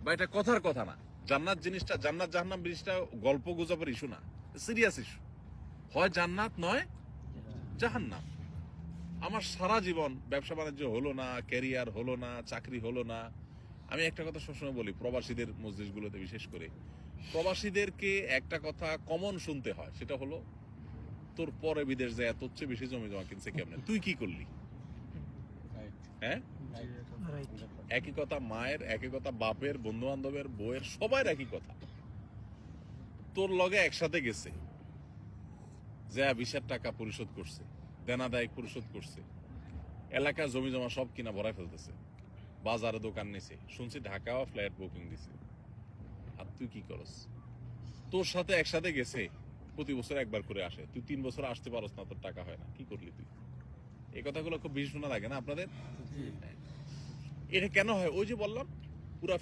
বা এটা কথার কথা না। জান্নাত জিনিসটা, জান্নাত জাহান্নাম জিনিসটা গল্প গুজবের ইস্যু না, সিরিয়াস ইস্যু। হয় জান্নাত নয় জাহান্নাম। আমার সারা জীবন ব্যবসা বাণিজ্য হলো না, ক্যারিয়ার হলো না, চাকরি হলো না। আমি একটা কথা সবসময় বলি, প্রবাসীদের মসজিদগুলোতে বিশেষ করে প্রবাসীদেরকে একটা কথা কমন শুনতে হয়, সেটা হলো তোর পরে বিদেশ যায় তোর চেয়ে বেশি জমি জমা কিনছে কেমনে, তুই কি করলি? হ্যাঁ, একই কথা মায়ের, একই কথা বাপের, বন্ধু বান্ধবের, বউয়ের, সবার একই কথা। তোর লগে একসাথে গেছে, যা 20,000 টাকা পরিশোধ করছে, দেনা দায়িক পরিশোধ করছে, এলাকা জমি জমা সব কিনা ভরাই ফেলতেছে, বাজারে দোকান নিছে, শুনছি ঢাকাও ফ্ল্যাট বুকিং দিছে। আর তুই কি করস? তোর সাথে একসাথে গেছে, প্রতি বছর একবার করে আসে, তুই 3 বছর আসতে পারস না, তোর টাকা হয় না, কি করলি তুই? এই কথাগুলো খুব বেশি শোনা লাগে না আপনাদের? এটা কেন হয়? ওই যে বললাম, পুরা